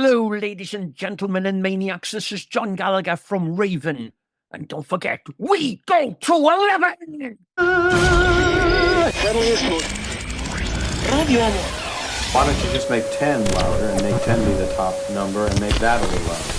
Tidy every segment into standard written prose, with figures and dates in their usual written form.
Hello, ladies and gentlemen and maniacs. This is John Gallagher from Raven. And don't forget, we go to 11! Why don't you just make 10 louder and make 10 be the top number and make that a little louder?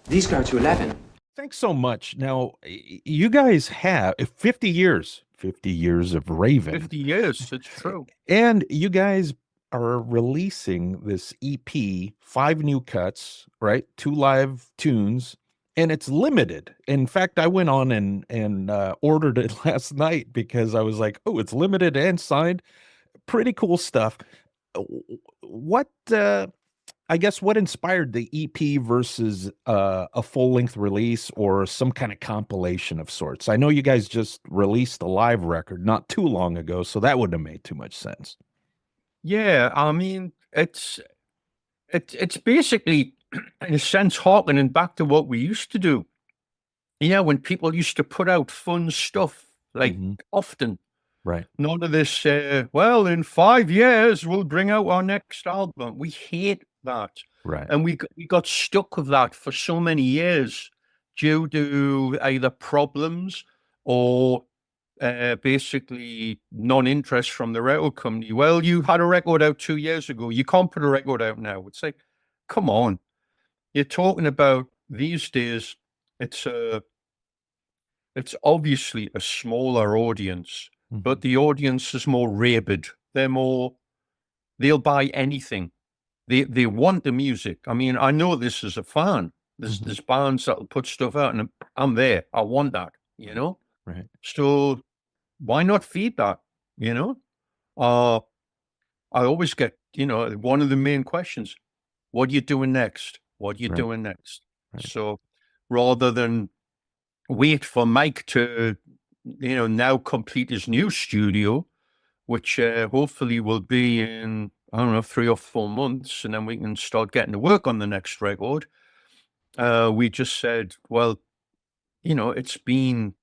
These go to 11. Thanks so much. Now, you guys have 50 years of Raven. 50 years, it's true. And you guys are releasing this EP, 5 new cuts, right? 2 live tunes, and it's limited. In fact, I went on and ordered it last night because I was like, oh, it's limited and signed. Pretty cool stuff. What I guess what inspired the EP versus a full-length release or some kind of compilation of sorts? I know you guys just released a live record not too long ago, so that wouldn't have made too much sense. Yeah, I mean, it's basically, in a sense, harkening back to what we used to do. Yeah, when people used to put out fun stuff, like often. Right. None of this, well, in 5 years, we'll bring out our next album. We hate that. Right. And we got stuck with that for so many years due to either problems or basically non-interest from the record company. Well, you had a record out 2 years ago. You can't put a record out now. It's like, come on. You're talking about these days, it's obviously a smaller audience. But the audience is more rabid. They'll buy anything. They want the music. I mean, I know this as a fan. There's bands that'll put stuff out and I'm there. I want that, you know? Right. So why not feed that, you know? I always get, one of the main questions, what are you doing next? What are you doing next? Right. So rather than wait for Mike to now complete his new studio, which hopefully will be in, I don't know, 3 or 4 months, and then we can start getting to work on the next record. We just said, well, it's been,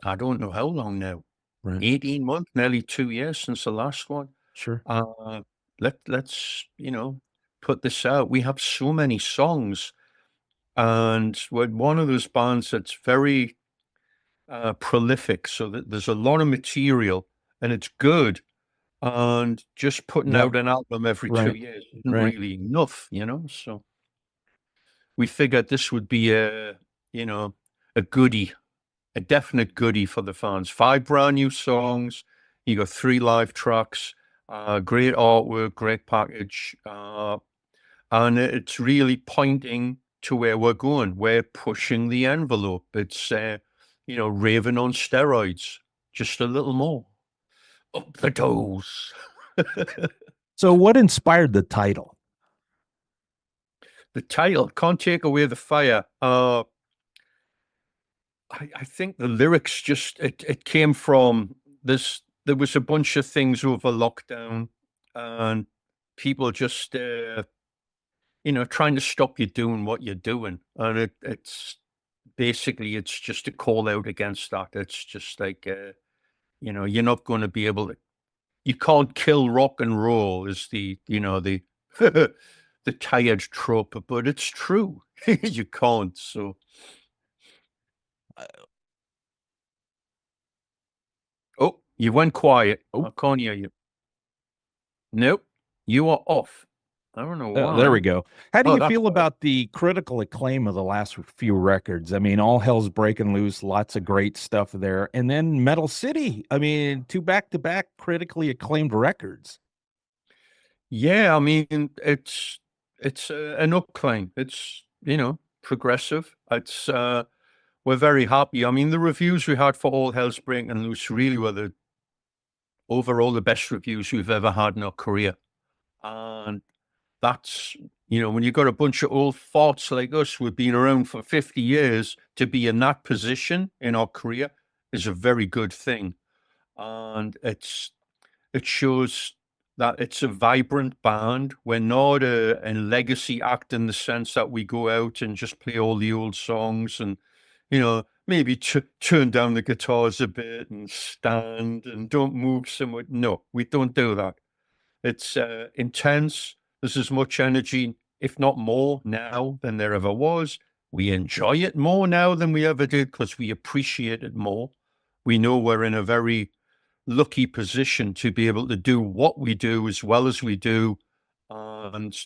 I don't know how long now, 18 months, nearly 2 years since the last one. Sure. Let's, put this out. We have so many songs, and we're one of those bands that's very prolific, so that there's a lot of material and it's good, and just putting out an album every 2 years isn't really enough, so we figured this would be a goodie, a definite goodie for the fans. 5 brand new songs, you got 3 live tracks, great artwork, great package, and it's really pointing to where we're going. We're pushing the envelope. It's Raven on steroids, just a little more. Up the toes. So what inspired the title? The title, Can't Take Away the Fire. I think the lyrics just, it came from this. There was a bunch of things over lockdown and people just, trying to stop you doing what you're doing. And it's basically, it's just a call out against that. It's just like, you're not going to be able to, you can't kill rock and roll is the the tired trope, but it's true. You can't. So oh, you went quiet. I can't hear you. Nope, you are off. I don't know why. There we go. How do you feel about the critical acclaim of the last few records? I mean, All Hell's Breaking Loose, lots of great stuff there. And then Metal City, I mean, 2 back-to-back critically acclaimed records. Yeah, I mean, it's an upclaim. It's, progressive. It's we're very happy. I mean, the reviews we had for All Hell's Breaking Loose really were overall the best reviews we've ever had in our career. And that's, when you've got a bunch of old farts like us, we've been around for 50 years, to be in that position in our career is a very good thing. And it shows that it's a vibrant band. We're not a legacy act in the sense that we go out and just play all the old songs and, maybe turn down the guitars a bit and stand and don't move somewhat. No, we don't do that. It's intense. There's as much energy, if not more, now than there ever was. We enjoy it more now than we ever did because we appreciate it more. We know we're in a very lucky position to be able to do what we do as well as we do and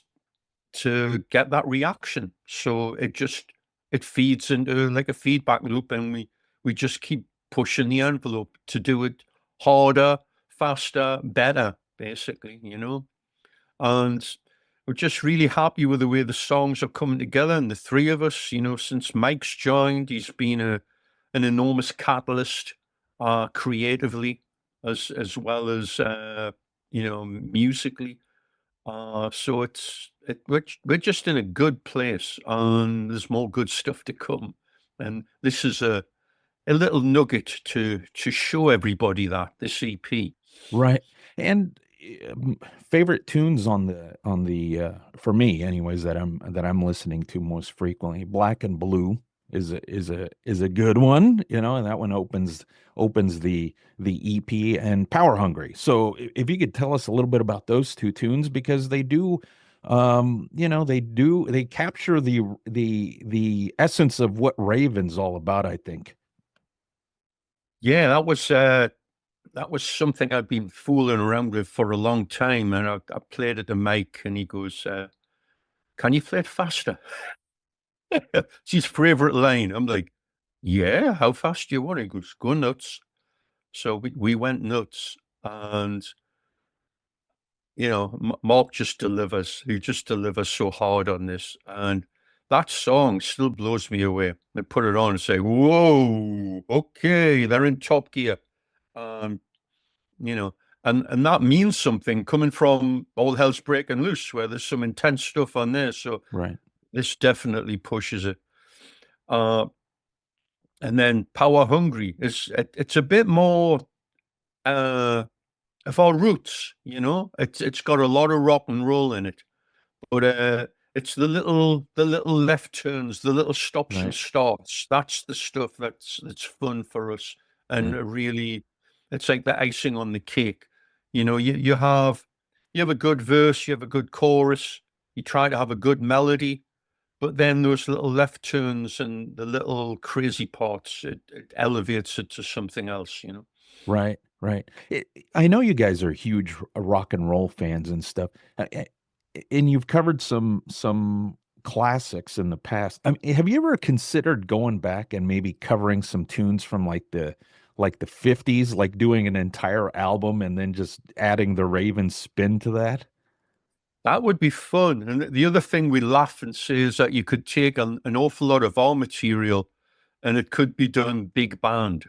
to get that reaction. So it feeds into like a feedback loop, and we just keep pushing the envelope to do it harder, faster, better, basically, and we're just really happy with the way the songs are coming together. And the three of us, since Mike's joined, he's been an enormous catalyst creatively as well as musically. So we're just in a good place, and there's more good stuff to come. And this is a little nugget to show everybody that this EP. Right. And favorite tunes on the for me anyways that I'm listening to most frequently, Black and Blue is a good one, and that one opens the EP, and Power Hungry. So if you could tell us a little bit about those two tunes, because they capture the essence of what Raven's all about, I think. Yeah, that was something I'd been fooling around with for a long time, and I played it to Mike, and he goes, "Can you play it faster?" It's his favorite line. I'm like, "Yeah, how fast do you want it?" He goes, "Go nuts." So we went nuts, and Mark just delivers. He just delivers so hard on this, and that song still blows me away. I put it on and say, "Whoa, okay, they're in top gear." Um, you know, and that means something coming from All Hell's Breaking Loose, where there's some intense stuff on there. So Right. this definitely pushes it. And then Power Hungry it's a bit more of our roots, It's got a lot of rock and roll in it, but it's the little left turns, the little stops and Right. starts. That's the stuff that's fun for us, and Right. really, it's like the icing on the cake. You have a good verse, you have a good chorus, you try to have a good melody, but then those little left turns and the little crazy parts, it elevates it to something else. Right, right. I know you guys are huge rock and roll fans and stuff, and you've covered some classics in the past. I mean, have you ever considered going back and maybe covering some tunes from like the 50s, like doing an entire album and then just adding the Raven spin to that? That would be fun. And the other thing we laugh and say is that you could take an awful lot of our material and it could be done big band.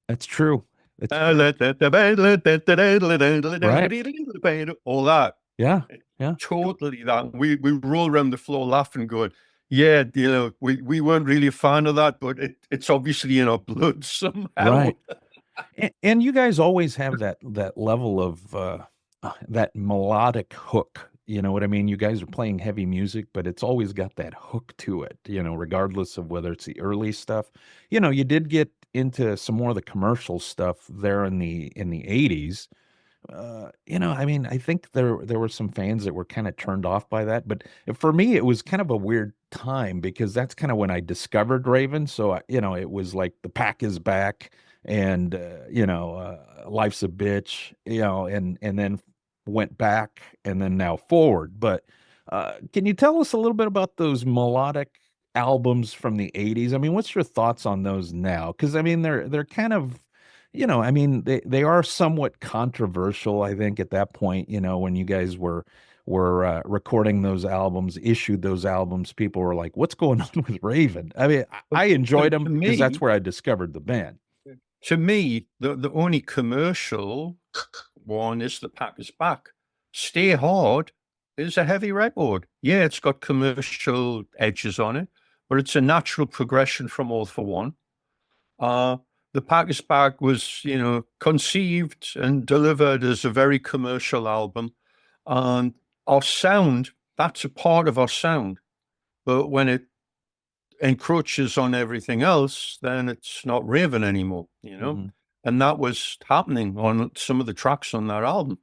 That's true. That's All true. Right. that. Yeah. Yeah. Totally that. We roll around the floor laughing, going, yeah, we weren't really a fan of that, but it's obviously in our blood somehow. Right. And you guys always have that level of that melodic hook. You know what I mean? You guys are playing heavy music, but it's always got that hook to it, regardless of whether it's the early stuff. You did get into some more of the commercial stuff there in the 80s. I mean, I think there were some fans that were kind of turned off by that, but for me, it was kind of a weird time because that's kind of when I discovered Raven. So, it was like the pack is back, and life's a bitch, and then went back, and then now forward. But can you tell us a little bit about those melodic albums from the 80s? I mean, what's your thoughts on those now? Because I mean, they're kind of, I mean, they are somewhat controversial, I think, at that point, when you guys were recording those albums, issued those albums, people were like, "What's going on with Raven?" I mean, I To, enjoyed to them because that's me, where I discovered the band. the only commercial one is The Pack is Back. Stay Hard is a heavy record. Yeah, it's got commercial edges on it, but it's a natural progression from All for One. Uh, the Pack is Back was, conceived and delivered as a very commercial album. And our sound, that's a part of our sound. But when it encroaches on everything else, then it's not Raven anymore. Hmm. And that was happening on some of the tracks on that album.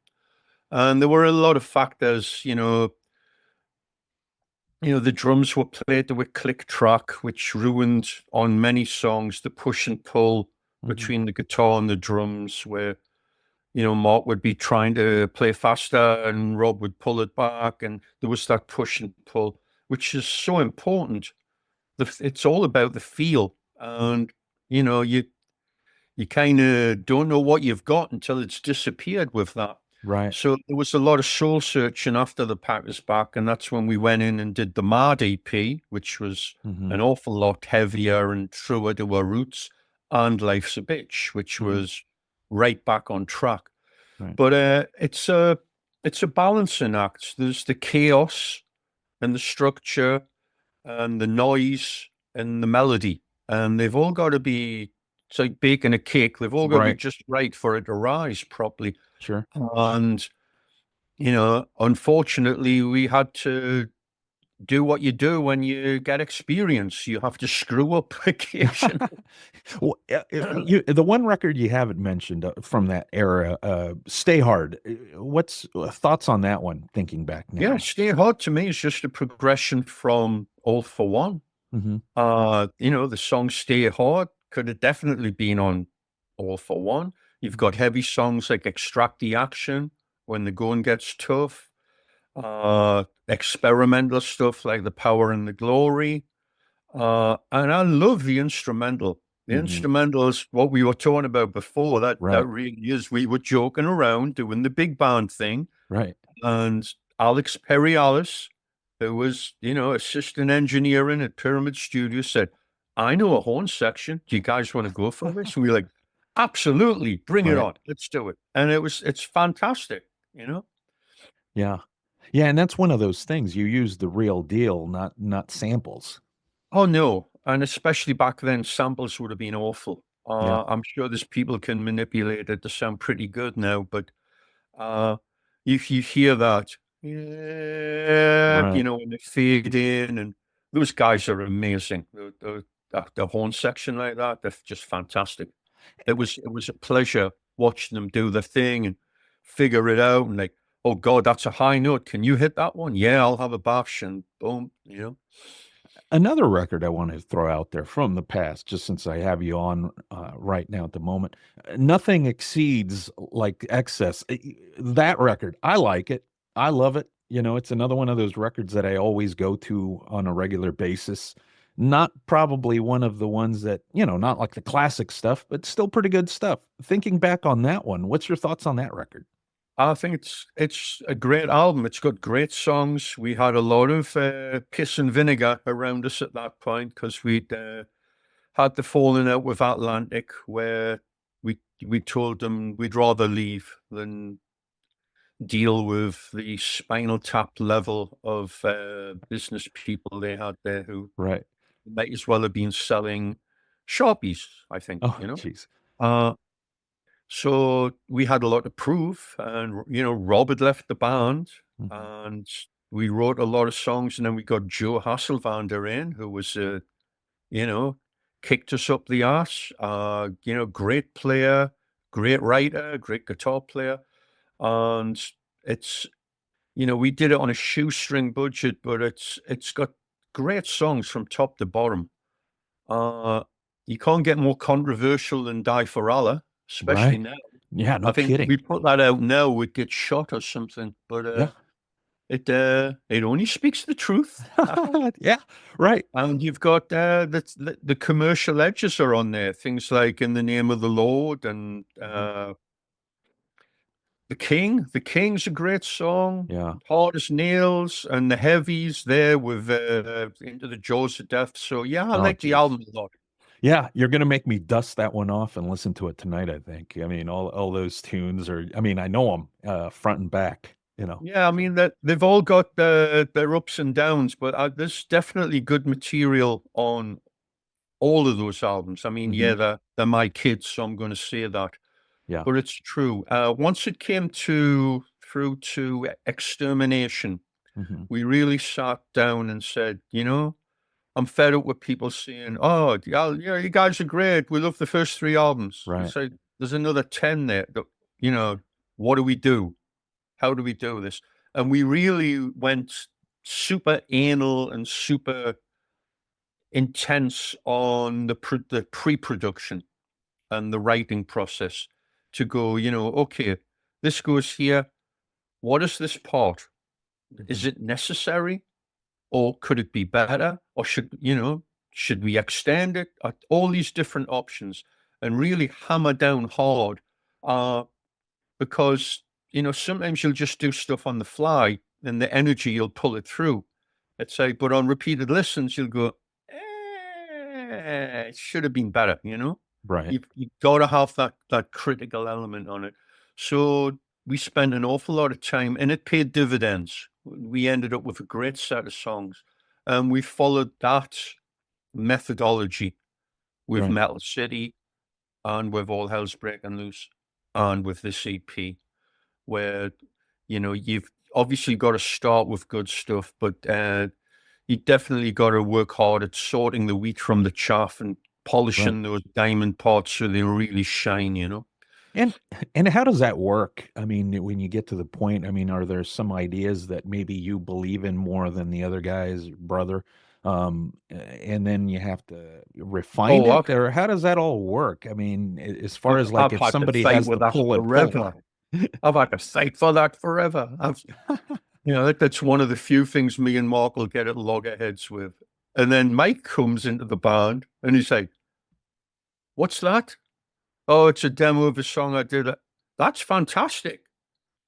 And there were a lot of factors, the drums were played with click track, which ruined on many songs the push and pull between the guitar and the drums, where, Mark would be trying to play faster and Rob would pull it back. And there was that push and pull, which is so important. It's all about the feel. And, you kind of don't know what you've got until it's disappeared with that. Right. So there was a lot of soul searching after the pack was back, and that's when we went in and did the Mad EP, which was an awful lot heavier and truer to our roots, and Life's a Bitch, which was right back on track. Right. But it's a balancing act. There's the chaos and the structure and the noise and the melody, and they've all got to be. It's like baking a cake. They've all got to be just right for it to rise properly. Sure. And, unfortunately, we had to do what you do when you get experience. You have to screw up occasionally. Well, the one record you haven't mentioned from that era, Stay Hard. What's thoughts on that one, thinking back now? Yeah, Stay Hard to me is just a progression from All for One. The song Stay Hard could have definitely been on All for One. You've got heavy songs like Extract the Action, When the Going Gets Tough, experimental stuff like The Power and the Glory. And I love the instrumental. The instrumental is what we were talking about before. That really is. We were joking around doing the big band thing. Right. And Alex Perialis, who was, assistant engineering at Pyramid Studios, said, I know a horn section. Do you guys want to go for this? And we were like, absolutely, bring it on. Let's do it. And it's fantastic, Yeah. Yeah, and that's one of those things. You use the real deal, not samples. Oh no. And especially back then, samples would have been awful. I'm sure there's people can manipulate it to sound pretty good now, but if you hear that, when they fade in, and those guys are amazing. The horn section like that, they're just fantastic. It was a pleasure watching them do the thing and figure it out, and like, oh God, that's a high note. Can you hit that one? Yeah, I'll have a bash, and boom, Another record I want to throw out there from the past, just since I have you on right now at the moment, Nothing Exceeds Like Excess. That record, I like it. I love it. It's another one of those records that I always go to on a regular basis. Not probably one of the ones that, not like the classic stuff, but still pretty good stuff. Thinking back on that one, what's your thoughts on that record? I think it's a great album. It's got great songs. We had a lot of piss and vinegar around us at that point because we'd had the falling out with Atlantic, where we told them we'd rather leave than deal with the Spinal Tap level of business people they had there who might as well have been selling Sharpies, I think. Oh, jeez. So we had a lot to prove, and Rob had left the band, and we wrote a lot of songs, and then we got Joe Hasselvander in, who was kicked us up the arse. Great player, great writer, great guitar player, and it's we did it on a shoestring budget, but it's got great songs from top to bottom. You can't get more controversial than Die for Allah. Especially now. Yeah, no I think kidding. we put that out now, we'd get shot or something. But it only speaks the truth. Yeah, right. And you've got the commercial edges are on there. Things like In the Name of the Lord and The King. The King's a great song. Yeah. Hard as Nails and the heavies there with Into the Jaws of Death. So yeah, I like the album a lot. Yeah, you're going to make me dust that one off and listen to it tonight, I think. I mean, all those tunes are, I know them front and back, Yeah, I mean, that they've all got their ups and downs, but there's definitely good material on all of those albums. I mean, yeah, they're my kids, so I'm going to say that. Yeah. But it's true. Once it came through to Extermination, we really sat down and said, I'm fed up with people saying, "Oh, yeah, you guys are great. We love the first 3 albums." Right. So there's another 10 there. What do we do? How do we do this? And we really went super anal and super intense on the pre-production and the writing process to go, okay, this goes here. What is this part? Is it necessary, or could it be better, or should we extend it? All these different options, and really hammer down hard, because sometimes you'll just do stuff on the fly, and the energy you'll pull it through. Let's say, but on repeated listens, you'll go, it should have been better. Right. You've got to have that critical element on it. So we spent an awful lot of time, and it paid dividends. We ended up with a great set of songs, and we followed that methodology with Right. Metal City, and with All Hell's Breaking Loose, and with this EP, where you've obviously got to start with good stuff, but you definitely got to work hard at sorting the wheat from the chaff and polishing those diamond parts so they really shine. And how does that work? I mean, when you get to the point, I mean, are there some ideas that maybe you believe in more than the other guy's brother? And then you have to refine Oh, it, or how does that all work? I mean, as far as like I've if had to somebody fight has with to that pull it, forever. I've had to fight for that forever. That's one of the few things me and Mark will get at loggerheads with. And then Mike comes into the band and he's like, "What's that? Oh, it's a demo of a song I did. That's fantastic."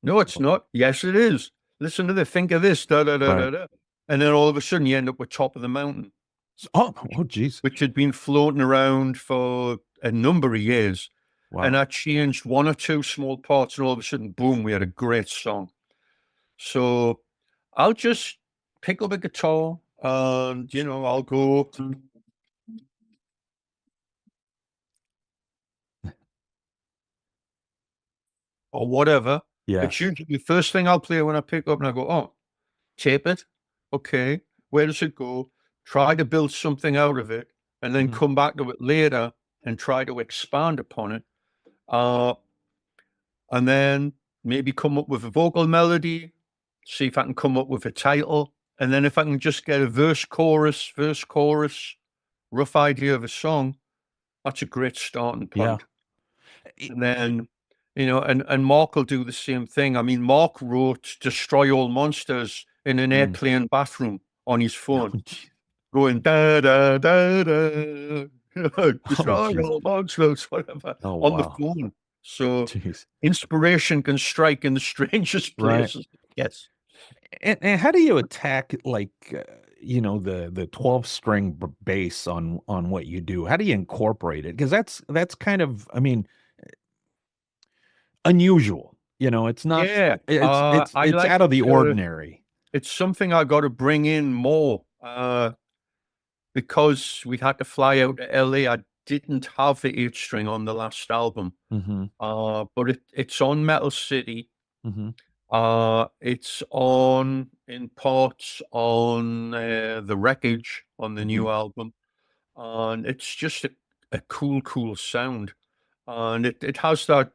"No, it's not." "Yes, it is. Listen to this. Think of this. Da, da, da, da, right? da." And then all of a sudden you end up with Top of the Mountain, Oh, geez, which had been floating around for a number of years. And wow, I changed one or two small parts, and all of a sudden, boom, we had a great song. So I'll just pick up a guitar and, I'll go or whatever. yeah, It's usually the first thing I'll play when I pick up, and I go, oh, tape it. Okay. Where does it go? Try to build something out of it, and then mhm, come back to it later and try to expand upon it. Uh, and then maybe come up with a vocal melody, see if I can come up with a title. And then if I can just get a verse, chorus, rough idea of a song, that's a great starting yeah, point. And then, and Mark will do the same thing. I mean, Mark wrote Destroy All Monsters in an mm. airplane bathroom on his phone, Oh, gee- going da da da da, oh, destroy jeez, all monsters, whatever, oh, on the wow, phone. So jeez, inspiration can strike in the strangest right. places. Yes. And how do you attack like the 12 string bass on what you do? How do you incorporate it? Because that's kind of, I mean, unusual. It's not, Yeah. I it's like out of the ordinary. it's something I got to bring in more, because we had to fly out to LA. I didn't have the eight string on the last album. Mm-hmm. But it's on Metal City. Mm-hmm. It's on in parts on the Wreckage on the Mm-hmm. new album, and it's just a cool sound, and it has that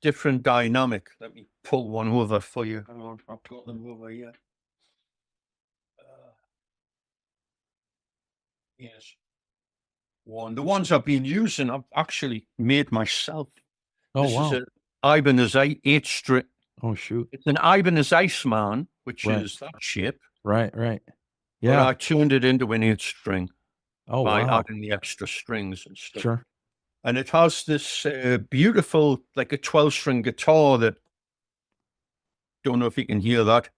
different dynamic. Let me pull one over for you. Hang on, I've got them over here. Yes, the ones I've been using, I've actually made myself. Oh, This is wow. a Ibanez eight string. Oh, shoot. It's an Ibanez Iceman, which Right. is that shape, Right. Right. but Yeah. I tuned it into an eight string Oh, by wow. adding the extra strings and stuff. Sure. And it has this beautiful, like a 12-string guitar that, don't know if you can hear that.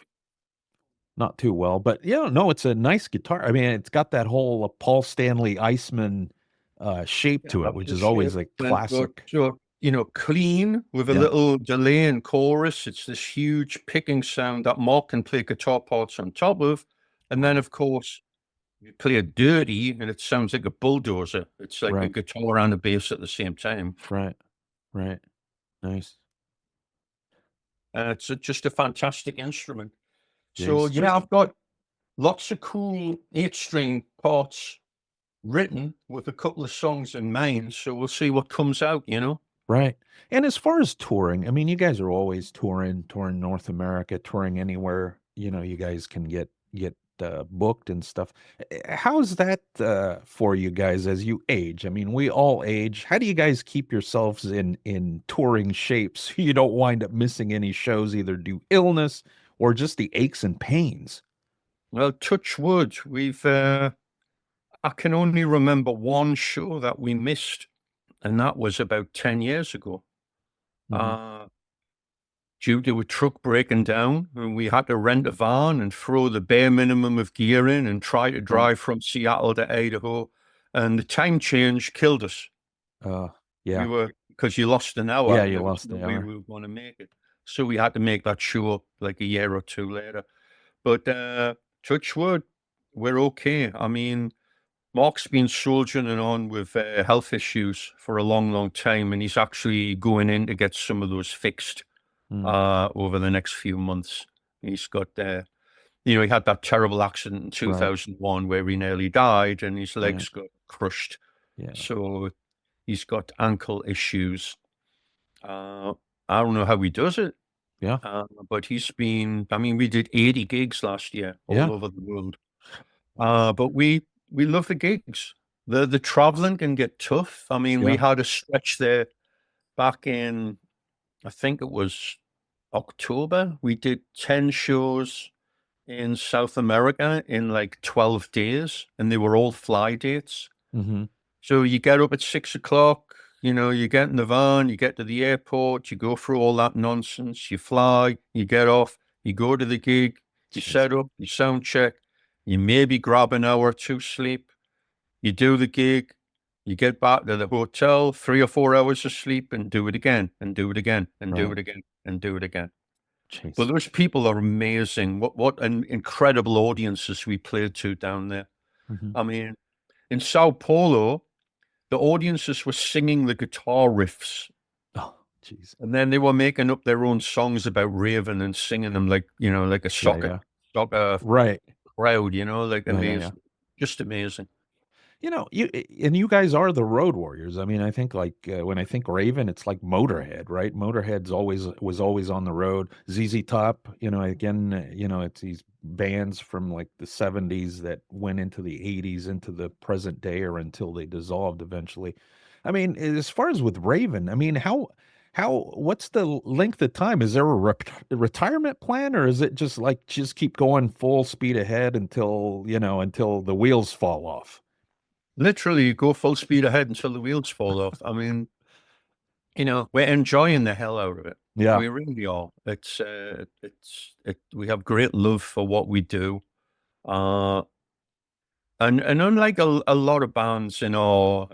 Not too well, but yeah, no, it's a nice guitar. I mean, it's got that whole Paul Stanley Iceman shape Yeah, to it, that's which the is shape. always a And so, classic. clean with a Yeah. little delay and chorus. It's this huge picking sound that Mark can play guitar parts on top of. And then, of course, you play it dirty and it sounds like a bulldozer. It's like a Right. guitar and a bass at the same time. Right. Right. Nice. It's just a fantastic instrument. So, Jace. yeah, I've got lots of cool eight-string parts written with a couple of songs in mind. So we'll see what comes out. Right. And as far as touring, I mean, you guys are always touring North America, touring anywhere, you guys can get booked and stuff. How's that for you guys as you age? I mean, we all age. How do you guys keep yourselves in touring shape so you don't wind up missing any shows either due illness or just the aches and pains? Well, touch wood, I can only remember one show that we missed, and that was about 10 years ago. Hmm. Due to a truck breaking down, and we had to rent a van and throw the bare minimum of gear in and try to Right. drive from Seattle to Idaho. And the time change killed us. Uh, We yeah. were, because you lost an hour Yeah, and you there was lost no the way hour. we were going to make it. So we had to make that show up like a year or two later. But touch wood, we're okay. I mean, Mark's been soldiering on with health issues for a long, long time, and he's actually going in to get some of those fixed Mm, over the next few months. He's got, he had that terrible accident in right. 2001 where he nearly died and his Right. legs got crushed. Yeah. So he's got ankle issues. Uh, I don't know how he does it, Yeah. but I mean, we did 80 gigs last year all Yeah. over the world. But we love the gigs. The traveling can get tough. I mean, we Yeah. had a stretch there back in, I think it was October. We did 10 shows in South America in like 12 days, and they were all fly dates. Hmm. So you get up at 6 o'clock, you get in the van, you get to the airport, you go through all that nonsense, you fly, you get off, you go to the gig, you Jeez. set up, you sound check, you maybe grab an hour or two sleep, you do the gig, you get back to the hotel, 3 or 4 hours of sleep, and do it again, and do it again, and do Right. it again, and do it again. But Jeez. those people are amazing. What an incredible audiences we played to down there. Hmm. I mean, in Sao Paulo, the audiences were singing the guitar riffs, Oh, jeez. and then they were making up their own songs about Raven and singing them like, like a Yeah. soccer Yeah. soccer Right. crowd, like Yeah. Yeah. Yeah. amazing, just amazing. You guys are the road warriors. I mean, I think like when I think Raven, it's like Motorhead, right? Motorhead's always was always on the road. ZZ Top, again, it's these bands from like the 70s that went into the 80s into the present day or until they dissolved eventually. I mean, as far as with Raven, I mean, what's the length of time? Is there a retirement plan, or is it just like just keep going full speed ahead until the wheels fall off? Literally, you go full speed ahead until the wheels fall off. I mean, we're enjoying the hell out of it. Yeah. We really are. We have great love for what we do. Uh, and unlike a lot of bands in our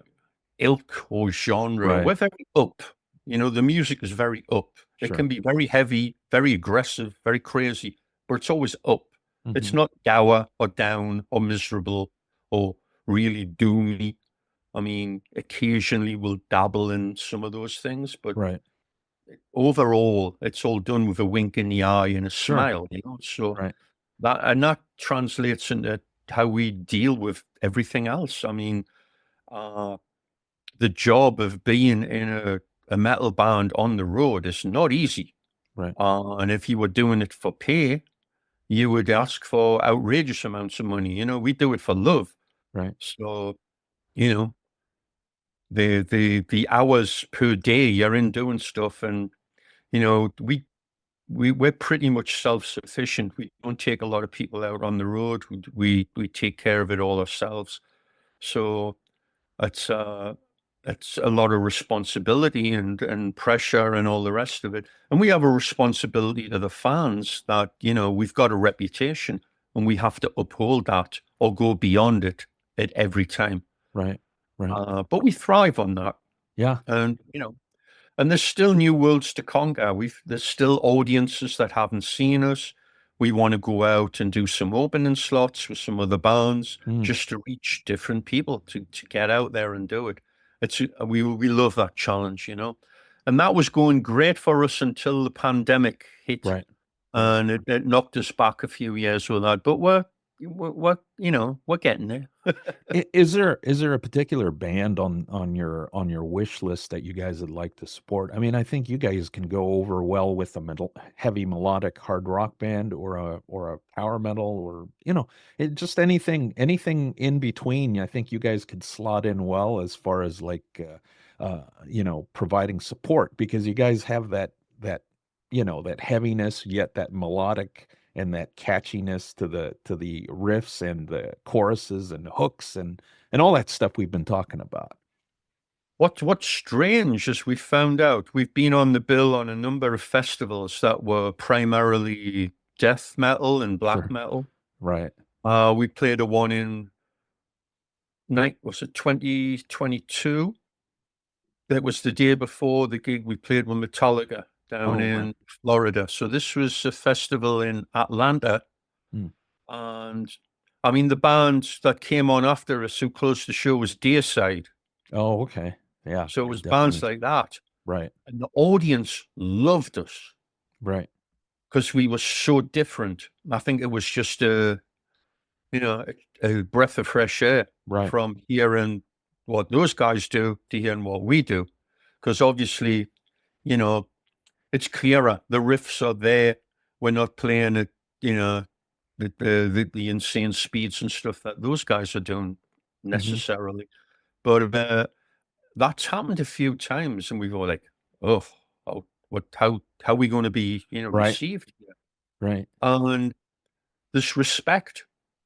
ilk or genre, Right. we're very up. The music is very up. It Sure. can be very heavy, very aggressive, very crazy, but it's always up. It's Mhm. not dour or down or miserable or really doomy. I mean, occasionally we'll dabble in some of those things, but Right. overall, it's all done with a wink in the eye and a Sure. smile. So Right. that translates into how we deal with everything else. I mean, uh, the job of being in a metal band on the road is not easy. Right. And if you were doing it for pay, you would ask for outrageous amounts of money. We do it for love. Right. So, you know, the hours per day you're in doing stuff, and we're pretty much self-sufficient. We don't take a lot of people out on the road. We take care of it all ourselves. So it's it's a lot of responsibility and pressure and all the rest of it. And we have a responsibility to the fans that, we've got a reputation and we have to uphold that or go beyond it at every time. Right. Right. But we thrive on that. Yeah. And, and there's still new worlds to conquer. There's still audiences that haven't seen us. We want to go out and do some opening slots with some other bands Mm. just to reach different people to get out there and do it. We love that challenge, and that was going great for us until the pandemic hit, Right. Right. and it knocked us back a few years with that. But what we're getting there. Is there a particular band on your wish list that you guys would like to support? I mean, I think you guys can go over well with a heavy melodic hard rock band or a power metal or just anything in between. I think you guys could slot in well as far as like providing support because you guys have that heaviness yet that melodic and that catchiness to the riffs and the choruses and hooks and all that stuff we've been talking about. What's strange is we found out we've been on the bill on a number of festivals that were primarily death metal and black Sure. metal. Right. We played a one in 2022. That was the day before the gig we played with Metallica down in Right. Florida. So this was a festival in Atlanta. Hmm. And I mean, the band that came on after us who closed the show was Deicide. Oh, okay. Yeah. So it I was bands definitely. like that. Right. And the audience loved us Right. because we were so different. I think it was just a breath of fresh air Right. from hearing what those guys do to hearing what we do. Because obviously, it's clearer. The riffs are there. We're not playing at, the insane speeds and stuff that those guys are doing necessarily. But that's happened a few times, and we go like, "Oh, how are we going to be, Right. received here?" Right. And this respect.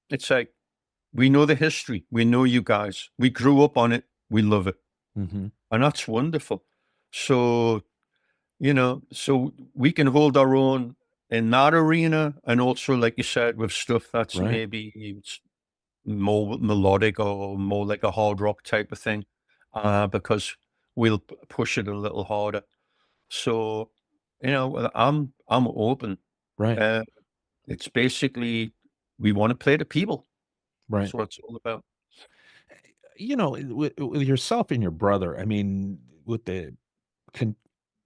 It's like we know the history. We know you guys. We grew up on it. We love it, Mm-hmm. and that's wonderful. So so we can hold our own in that arena, and also, like you said, with stuff that's Right. maybe it's more melodic or more like a hard rock type of thing, because we'll push it a little harder. So, I'm open. Right. Uh, it's basically we want to play to people. Right. That's what it's all about. With yourself and your brother, I mean, with the con-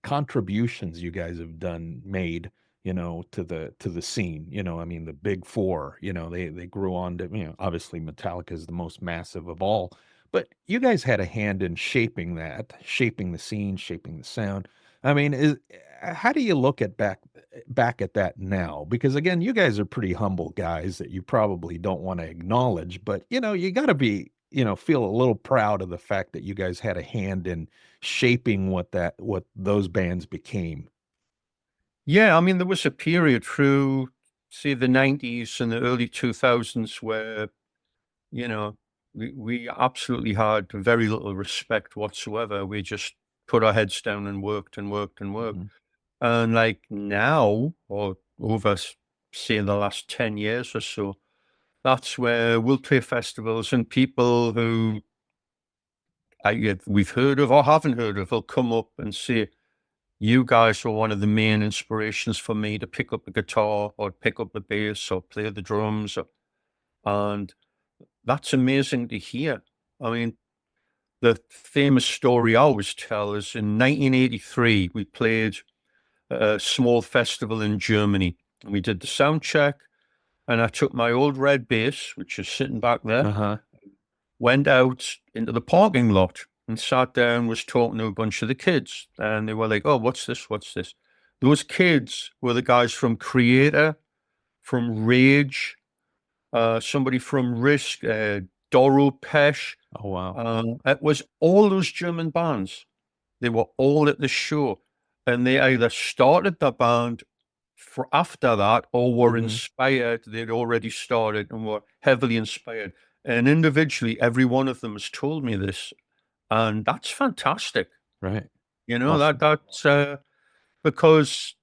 contributions you guys have made, to the scene, I mean, the big four, they grew on to, obviously Metallica is the most massive of all, but you guys had a hand in shaping the scene, shaping the sound. I mean, how do you look at back at that now? Because again, you guys are pretty humble guys that you probably don't want to acknowledge, but you got to be, feel a little proud of the fact that you guys had a hand in shaping what those bands became. Yeah, I mean, there was a period through, say, the 90s and the early 2000s where, you know, we absolutely had very little respect whatsoever. We just put our heads down and worked and worked and worked. Mhm. And like now, or over, say, the last 10 years or so, that's where we'll play festivals and people who we've heard of or haven't heard of will come up and say, you guys were one of the main inspirations for me to pick up the guitar or pick up the bass or play the drums. And that's amazing to hear. I mean, the famous story I always tell is in 1983, we played a small festival in Germany. And we did the sound check, and I took my old red bass, which is sitting back there, Uh-huh. went out into the parking lot and sat down, was talking to a bunch of the kids. And they were like, oh, what's this? What's this? Those kids were the guys from Creator, from Rage, somebody from Risk, Doro Pesh. Oh, wow. It was all those German bands. They were all at the show. And they either started the band for after that or were Mhm. inspired. They'd already started and were heavily inspired. And individually, every one of them has told me this. And that's fantastic. Right. That Awesome. that's because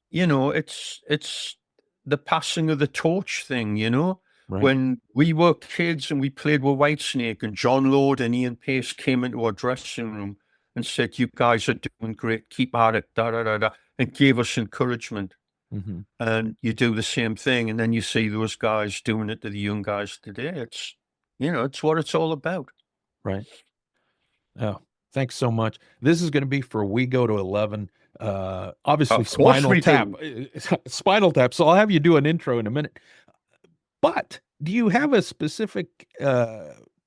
it's the passing of the torch thing. Right. When we were kids and we played with Whitesnake and John Lord and Ian Pace came into our dressing room and said, you guys are doing great, keep at it, da da da da, and gave us encouragement. Mhm. And you do the same thing, and then you see those guys doing it to the young guys today. It's what it's all about. Right. Oh, thanks so much. This is gonna be for We Go to 11. Obviously, Of course Spinal we Tap. do. Spinal Tap, so I'll have you do an intro in a minute. But do you have a specific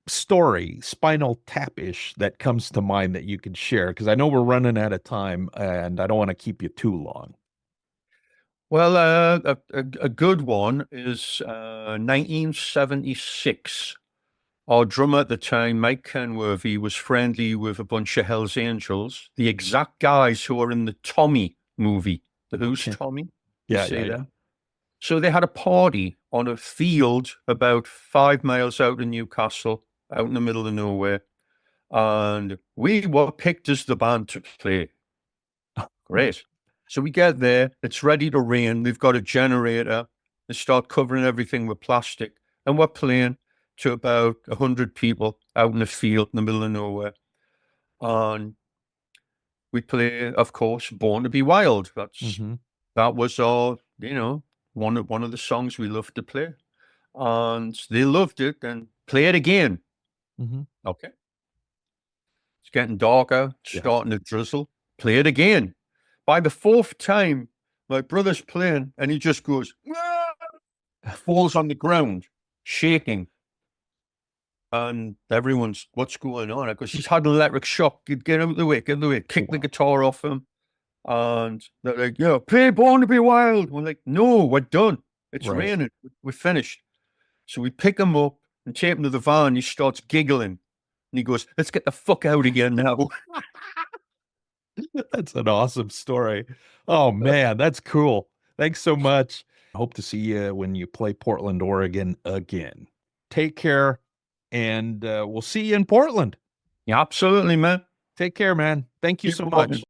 story, Spinal Tap-ish, that comes to mind that you could share? Because I know we're running out of time, and I don't want to keep you too long. Well, a good one is 1976. Our drummer at the time, Mike Kenworthy, was friendly with a bunch of Hells Angels, the exact guys who are in the Tommy movie. The Who's Okay. Tommy? Yeah, See yeah, yeah. that? So they had a party on a field about 5 miles out of Newcastle, out in the middle of nowhere. And we were picked as the band to play. Great. So we get there, it's ready to rain. We've got a generator. They start covering everything with plastic. And we're playing to about 100 people out in the field in the middle of nowhere. And we play, of course, Born to Be Wild. That was our, one of the songs we loved to play. And they loved it and play it again. Okay. It's getting darker, it's Yeah. starting to drizzle. Play it again. By the fourth time, my brother's playing and he just goes, falls on the ground, shaking. And everyone's, what's going on? I go, he's had an electric shock. Get out of the way, get out of the way. Kick the guitar off him. And they're like, yeah, play Born to Be Wild. We're like, no, we're done. It's Right. raining. We're finished. So we pick him up and take him to the van. He starts giggling. And he goes, let's get the fuck out of here now. That's an awesome story. Oh, man, that's cool. Thanks so much. Hope to see you when you play Portland, Oregon again. Take care, and we'll see you in Portland. Yeah, absolutely, man. Take care, man. Thank you Keep so walking. much.